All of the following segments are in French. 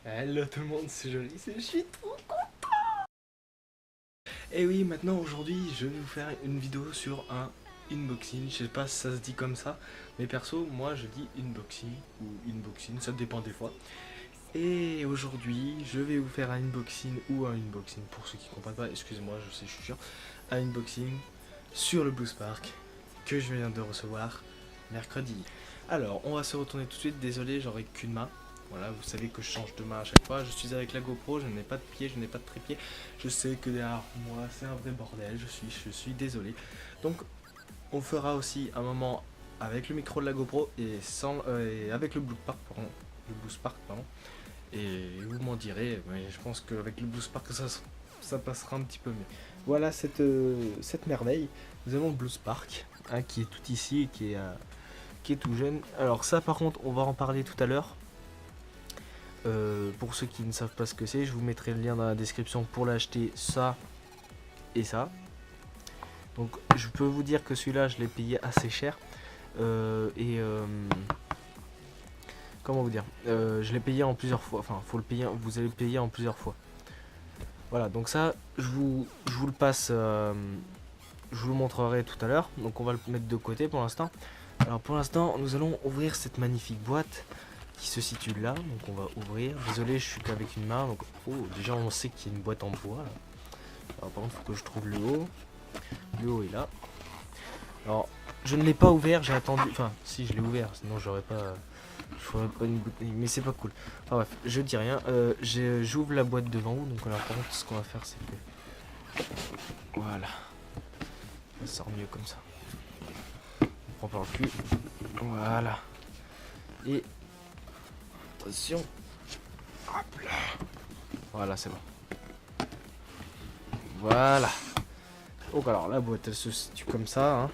Hello tout le monde, c'est Joli, je suis trop content. Et oui, maintenant aujourd'hui, je vais vous faire une vidéo sur un unboxing. Je sais pas si ça se dit comme ça, mais perso, moi je dis unboxing ou unboxing, ça dépend des fois. Et aujourd'hui, je vais vous faire un unboxing ou un unboxing pour ceux qui comprennent pas. Excusez-moi, je sais, je suis chiant. Un unboxing sur le Blue Spark que je viens de recevoir mercredi. Alors, on va se retourner tout de suite. Désolé, j'aurai qu'une main. Voilà, vous savez que je change de main à chaque fois. Je suis avec la GoPro, je n'ai pas de pied, je n'ai pas de trépied. Je sais que derrière moi, c'est un vrai bordel. Je suis désolé. Donc, on fera aussi un moment avec le micro de la GoPro et avec le Blue Spark, pardon. Le Blue Spark, pardon. Et vous m'en direz, mais je pense qu'avec le Blue Spark, ça passera un petit peu mieux. Voilà cette merveille. Nous avons le Blue Spark, hein, qui est tout ici et qui est tout jeune. Alors ça par contre, on va en parler tout à l'heure. Pour ceux qui ne savent pas ce que c'est, je vous mettrai le lien dans la description pour l'acheter, ça et ça. Donc je peux vous dire que celui-là, je l'ai payé assez cher. Comment vous dire, je l'ai payé en plusieurs fois. Enfin, faut le payer, vous allez le payer en plusieurs fois. Voilà, donc ça, je vous le passe, je vous le montrerai tout à l'heure. Donc on va le mettre de côté pour l'instant. Alors pour l'instant, nous allons ouvrir cette magnifique boîte qui se situe là. Donc on va ouvrir. Désolé, je suis qu'avec une main. Donc déjà on sait qu'il y a une boîte en bois là. Alors par contre, il faut que je trouve le haut. Le haut est là. Alors je ne l'ai pas ouvert, j'ai attendu. Enfin, si je l'ai ouvert, sinon j'aurais pas. Je ferais pas une bouteille, mais c'est pas cool. Enfin bref, je dis rien. J'ouvre la boîte devant vous. Donc alors par contre, ce qu'on va faire, c'est que voilà, ça sort mieux comme ça. On prend par le cul. Voilà. Et attention. Hop là. Voilà, c'est bon. Voilà. Donc alors la boîte, elle se situe comme ça. Hein.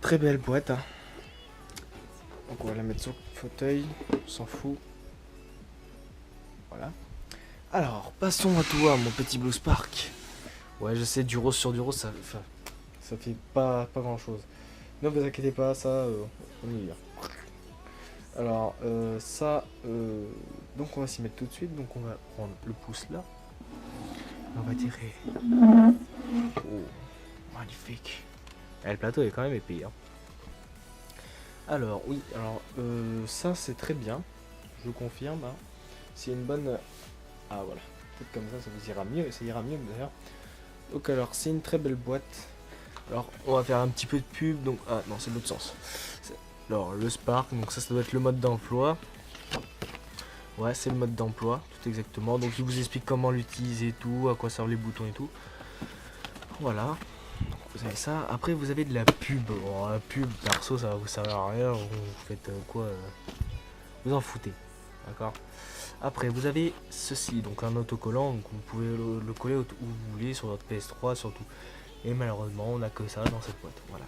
Très belle boîte. Hein. Donc on va la mettre sur le fauteuil. On s'en fout. Voilà. Alors, passons à toi, mon petit Blue Spark. Ouais, je sais, du rose sur du rose, ça fait pas grand chose. Ne vous inquiétez pas, ça, on y vient. Alors, donc on va s'y mettre tout de suite. Donc on va prendre le pouce là. On va tirer. Oh, magnifique. Et le plateau est quand même épais. Hein. Alors, oui, alors, ça c'est très bien. Je confirme. Hein. C'est une bonne. Ah voilà. Peut-être comme ça vous ira mieux. Ça ira mieux d'ailleurs. Donc, alors, c'est une très belle boîte. Alors, on va faire un petit peu de pub. Donc, ah non, c'est l'autre sens. Alors, le Spark. Donc, ça doit être le mode d'emploi. Ouais, c'est le mode d'emploi, tout exactement. Donc, il vous explique comment l'utiliser et tout, à quoi servent les boutons et tout. Voilà. Donc, vous avez ça. Après, vous avez de la pub. Bon, la pub, perso, ça va vous servir à rien. Vous faites quoi vous en foutez. D'accord. Après, vous avez ceci, donc un autocollant. Donc, vous pouvez le coller où vous voulez, sur votre PS3, surtout. Et malheureusement, on n'a que ça dans cette boîte. Voilà.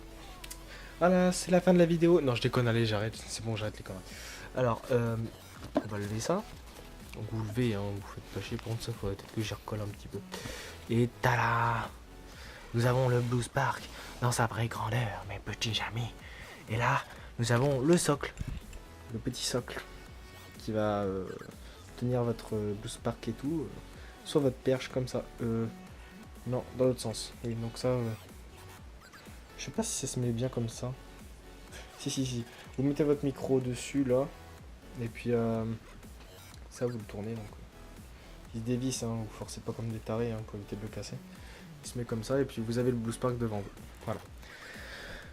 Voilà, c'est la fin de la vidéo. Non, je déconne, allez, j'arrête. C'est bon, j'arrête les conneries. Alors, on va lever ça. Donc vous levez, hein, vous faites pas chier. Pour ça, il faudrait peut-être que j'y recolle un petit peu. Et tada! Nous avons le Blue Spark dans sa vraie grandeur, mes petits amis. Et là, nous avons le socle. Le petit socle qui va tenir votre Blue Spark et tout sur votre perche comme ça. Non, dans l'autre sens. Et donc ça, je sais pas si ça se met bien comme ça. Si. Vous mettez votre micro dessus là. Et puis ça vous le tournez donc. Il se dévisse, hein, vous forcez pas comme des tarés hein, pour éviter de le casser. Il se met comme ça et puis vous avez le Blue Spark devant vous. Voilà.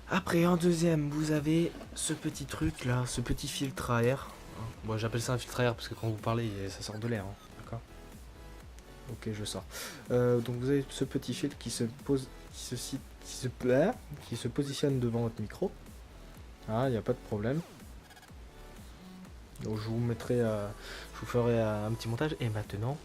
Après en deuxième vous avez ce petit truc là, ce petit filtre à air. Moi j'appelle ça un filtre à air parce que quand vous parlez ça sort de l'air. Hein, d'accord. Ok je sors. Donc vous avez ce petit filtre qui se pose, qui se positionne devant votre micro. Ah il n'y a pas de problème. Donc je vous mettrai, je vous ferai un petit montage. Et maintenant,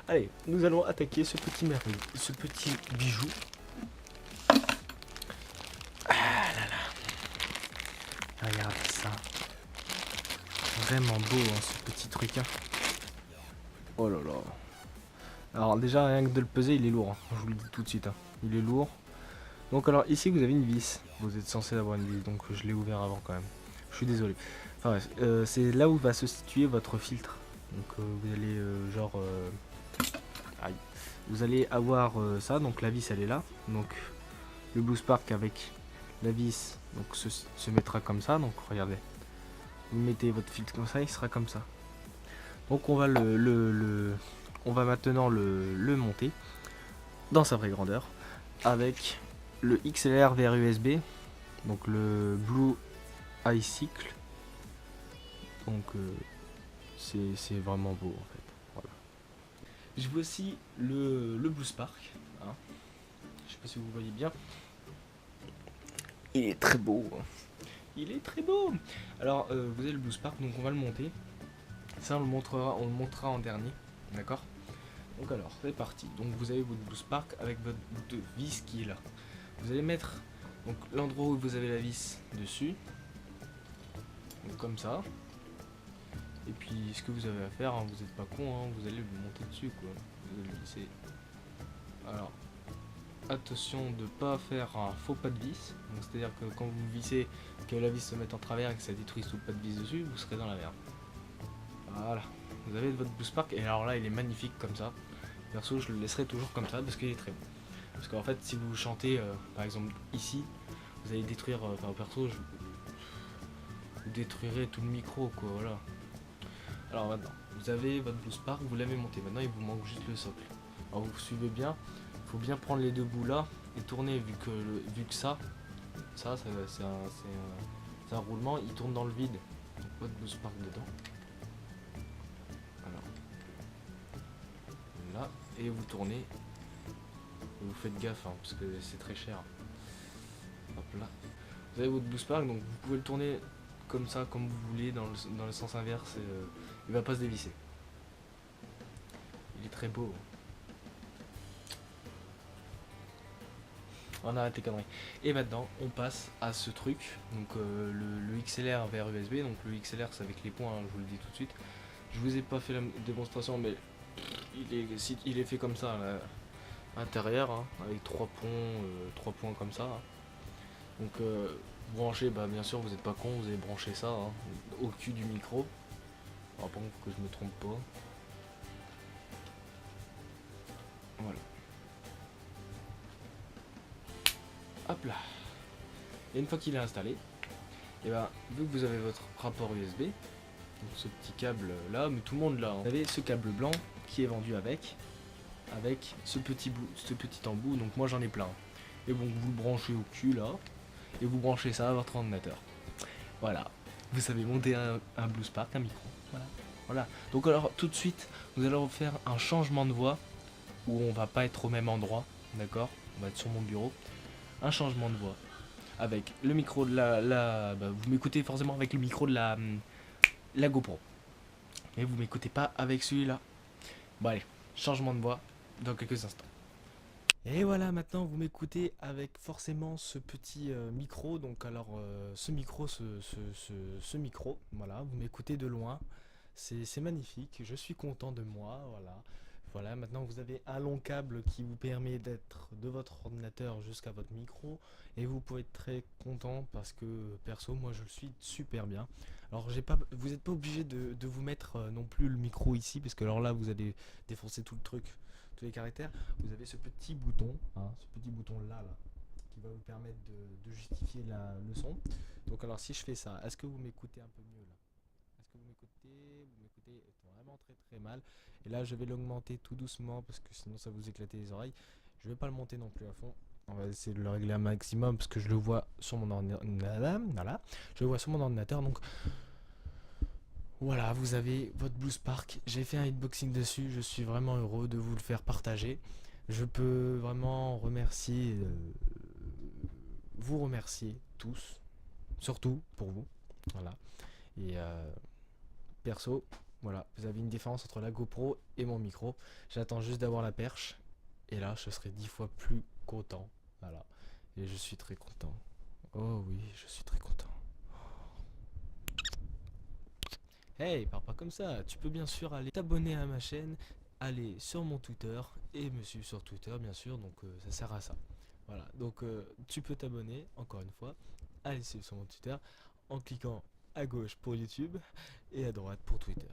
allez, nous allons attaquer ce petit merveille, ce petit bijou. Ah là là, regardez ça, vraiment beau hein, ce petit truc. Hein. Oh là là. Alors déjà rien que de le peser, il est lourd. Hein. Je vous le dis tout de suite, hein. Il est lourd. Donc alors ici vous avez une vis, vous êtes censé avoir une vis, donc je l'ai ouvert avant quand même. Je suis désolé. Enfin bref, c'est là où va se situer votre filtre. Donc vous allez aïe. Vous allez avoir ça, donc la vis elle est là. Donc le Blue Spark avec la vis donc se mettra comme ça. Donc regardez, vous mettez votre filtre comme ça, il sera comme ça. Donc on va on va maintenant le monter dans sa vraie grandeur avec le XLR vers USB, donc le Blue iCycle. Donc c'est vraiment beau en fait. Voilà. Je vois aussi le Blue Spark. Hein. Je sais pas si vous voyez bien. Il est très beau. Il est très beau. Alors vous avez le Blue Spark, donc on va le monter. Ça on le montrera en dernier. D'accord. Donc alors c'est parti. Donc vous avez votre Blue Spark avec votre vis qui est là. Vous allez mettre donc l'endroit où vous avez la vis dessus. Donc comme ça. Et puis ce que vous avez à faire, hein, vous n'êtes pas con, hein, vous allez le monter dessus quoi. Vous allez le visser. Alors attention de pas faire un faux pas de vis. Donc c'est à dire que quand vous vissez, que la vis se mette en travers et que ça détruise tout le pas de vis dessus, vous serez dans la merde. Voilà. Vous avez votre Blue Spark et alors là il est magnifique comme ça. Perso je le laisserai toujours comme ça parce qu'il est très beau. Parce qu'en fait si vous chantez par exemple ici, vous allez détruire, enfin perso vous détruirez tout le micro quoi, voilà. Alors maintenant, vous avez votre Blue Spark, vous l'avez monté, maintenant il vous manque juste le socle. Alors vous suivez bien, il faut bien prendre les deux bouts là et tourner vu que ça c'est un roulement, il tourne dans le vide. Donc votre Blue Spark dedans. Alors là, et vous tournez. Vous faites gaffe hein, parce que c'est très cher. Hop là. Vous avez votre Blue Spark, donc vous pouvez le tourner comme ça, comme vous voulez, dans le sens inverse. Il va pas se dévisser. Il est très beau. On arrête les conneries. Et maintenant, on passe à ce truc. Donc le XLR vers USB. Donc le XLR c'est avec les points, hein, je vous le dis tout de suite. Je vous ai pas fait la démonstration, mais il est fait comme ça à l'intérieur, hein, avec trois points comme ça. Hein. Donc brancher, bah bien sûr vous n'êtes pas con, vous allez brancher ça hein, au cul du micro. Alors bon que je me trompe pas. Voilà. Hop là. Et une fois qu'il est installé, et ben vu que vous avez votre rapport USB, donc ce petit câble là, mais tout le monde l'a. Hein. Vous avez ce câble blanc qui est vendu avec ce petit embout. Donc moi j'en ai plein. Et bon vous le branchez au cul là, et vous branchez ça à votre ordinateur. Voilà. Vous savez monter un Blue Spark, un micro. Voilà. Donc alors tout de suite, nous allons faire un changement de voix où on va pas être au même endroit, d'accord? On va être sur mon bureau. Un changement de voix avec le micro de bah, vous m'écoutez forcément avec le micro de la GoPro. Mais vous m'écoutez pas avec celui-là. Bon allez, changement de voix dans quelques instants. Et voilà, maintenant vous m'écoutez avec forcément ce petit micro. Donc alors ce micro, ce micro, voilà, vous m'écoutez de loin. C'est magnifique, je suis content de moi, voilà. Voilà, maintenant vous avez un long câble qui vous permet d'être de votre ordinateur jusqu'à votre micro. Et vous pouvez être très content parce que perso, moi je le suis super bien. Alors vous n'êtes pas obligé de vous mettre non plus le micro ici, parce que alors là vous allez défoncer tout le truc, tous les caractères. Vous avez ce petit bouton, hein, ce petit bouton là, qui va vous permettre de justifier le son. Donc alors si je fais ça, est-ce que vous m'écoutez un peu mieux là? Est-ce que vous m'écoutez vraiment très très mal. Et là je vais l'augmenter tout doucement parce que sinon ça vous éclater les oreilles. Je vais pas le monter non plus à fond. On va essayer de le régler un maximum parce que je le vois sur mon ordinateur. Voilà. Je le vois sur mon ordinateur. Donc voilà, vous avez votre Blue Spark. J'ai fait un hitboxing dessus. Je suis vraiment heureux de vous le faire partager. Je peux vraiment vous remercier tous. Surtout pour vous. Voilà. Et perso, voilà, vous avez une différence entre la GoPro et mon micro. J'attends juste d'avoir la perche. Et là, je serai 10 fois plus content. Voilà. Et je suis très content. Oh oui, je suis très content. Hey, parle pas comme ça. Tu peux bien sûr aller t'abonner à ma chaîne, aller sur mon Twitter et me suivre sur Twitter, bien sûr. Donc ça sert à ça. Voilà, donc tu peux t'abonner, encore une fois, aller suivre sur mon Twitter en cliquant à gauche pour YouTube et à droite pour Twitter.